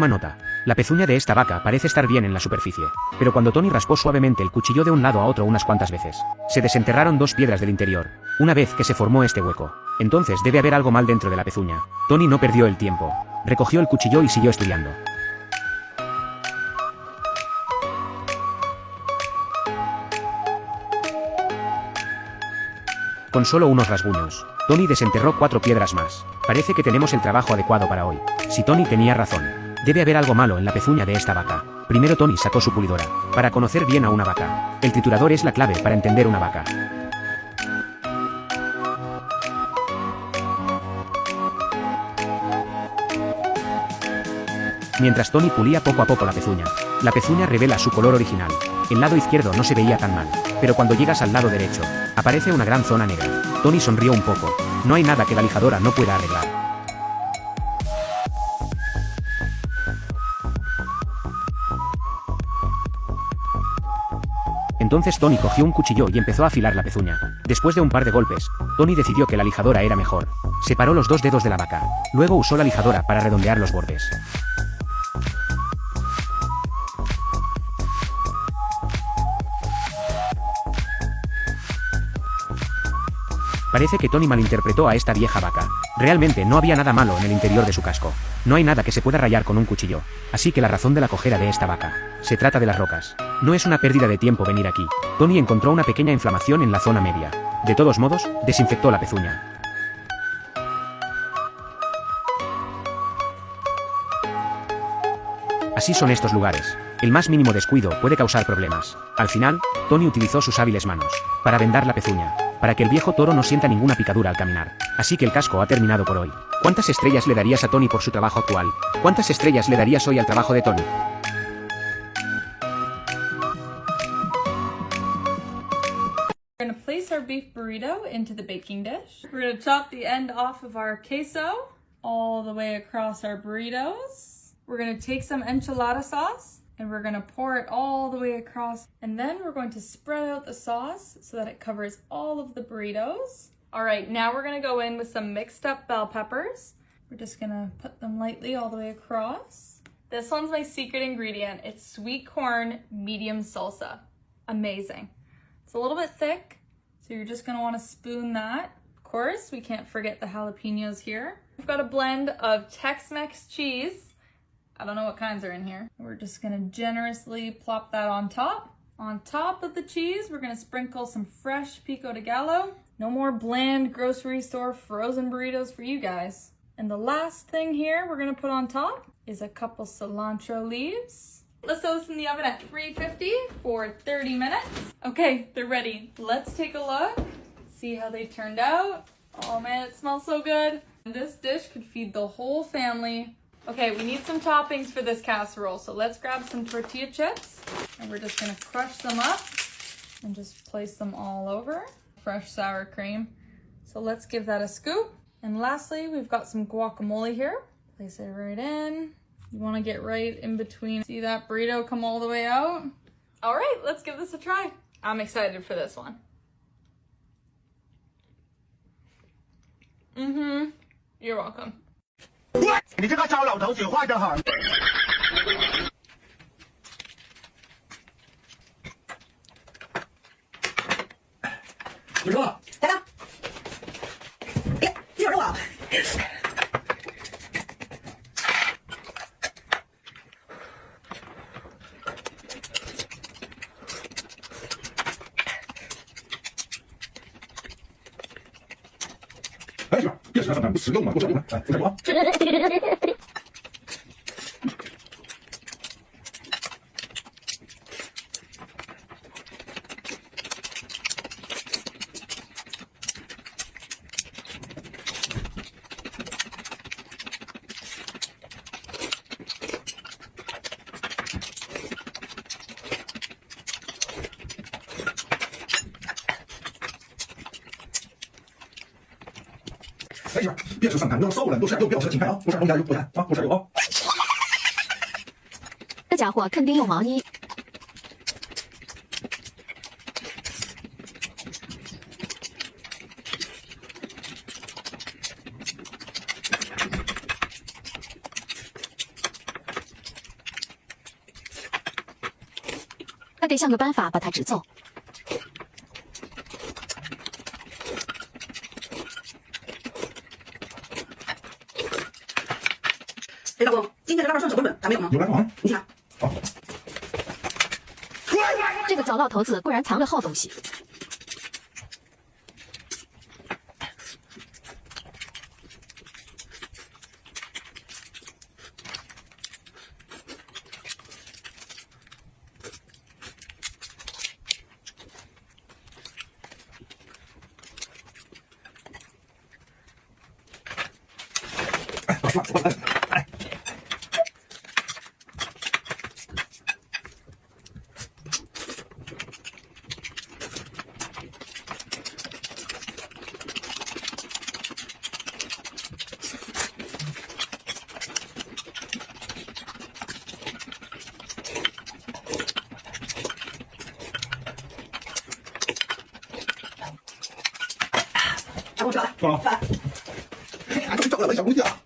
Toma nota. La pezuña de esta vaca parece estar bien en la superficie, pero cuando Tony raspó suavemente el cuchillo de un lado a otro unas cuantas veces, se desenterraron 2 piedras del interior, una vez que se formó este hueco. Entonces debe haber algo mal dentro de la pezuña. Tony no perdió el tiempo. Recogió el cuchillo y siguió estudiando. Con solo unos rasguños, Tony desenterró 4 piedras más. Parece que tenemos el trabajo adecuado para hoy. Si Tony tenía razón, debe haber algo malo en la pezuña de esta vaca. Primero Tony sacó su pulidora, para conocer bien a una vaca. El triturador es la clave para entender una vaca. Mientras Tony pulía poco a poco la pezuña revela su color original. El lado izquierdo no se veía tan mal, pero cuando llegas al lado derecho, aparece una gran zona negra. Tony sonrió un poco. No hay nada que la lijadora no pueda arreglar. Entonces Tony cogió un cuchillo y empezó a afilar la pezuña. Después de un par de golpes, Tony decidió que la lijadora era mejor. Separó los 2 dedos de la vaca. Luego usó la lijadora para redondear los bordes. Parece que Tony malinterpretó a esta vieja vaca. Realmente no había nada malo en el interior de su casco. No hay nada que se pueda rayar con un cuchillo. Así que la razón de la cojera de esta vaca se trata de las rocas. No es una pérdida de tiempo venir aquí. Tony encontró una pequeña inflamación en la zona media. De todos modos, desinfectó la pezuña. Así son estos lugares. El más mínimo descuido puede causar problemas. Al final, Tony utilizó sus hábiles manos para vendar la pezuña, para que el viejo toro no sienta ninguna picadura al caminar. Así que el casco ha terminado por hoy. ¿Cuántas estrellas le darías a Tony por su trabajo actual? ¿Cuántas estrellas le darías hoy al trabajo de Tony? We're going to place our beef burrito into the baking dish. We're going to chop the end off of our queso all the way across our burritos. We're going to take some enchilada sauce and we're going to pour it all the way across. And then we're going to spread out the sauce so that it covers all of the burritos. All right, now we're going to go in with some mixed up bell peppers. We're just going to put them lightly all the way across. This one's my secret ingredient. It's sweet corn medium salsa. Amazing. It's a little bit thick, so you're just going to want to spoon that. Of course, we can't forget the jalapenos here. We've got a blend of Tex-Mex cheese. I don't know what kinds are in here. We're just gonna generously plop that on top. On top of the cheese, we're gonna sprinkle some fresh pico de gallo. No more bland grocery store frozen burritos for you guys. And the last thing here we're gonna put on top is a couple cilantro leaves. Let's throw this in the oven at 350 for 30 minutes. Okay, they're ready. Let's take a look, see how they turned out. Oh man, it smells so good. This dish could feed the whole family. Okay, we need some toppings for this casserole, so let's grab some tortilla chips and we're just gonna crush them up and just place them all over. Fresh sour cream. So let's give that a scoop. And lastly, we've got some guacamole here. Place it right in. You wanna get right in between. See that burrito come all the way out? All right, let's give this a try. I'm excited for this one. You're welcome. 你这个糟老头子坏得很。有肉了，来吧。哎呀，这有肉啊！哎呀，别吃了，不吃肉嘛，不吃肉嘛，来，不吃肉啊。没事，别吃三餐，都瘦了，多吃点肉，不要吃青菜啊，多吃点肉加油，多吃肉啊。这家伙肯定有毛衣。那得想个办法把它支走。哎，大哥，今天的腊肉涮手棍棍，咱们有吗？有来吗？你看，好。这个糟老头子果然藏了好东西。哎，大哥，我吃了。够了。来，哎，终于找到了小东西了。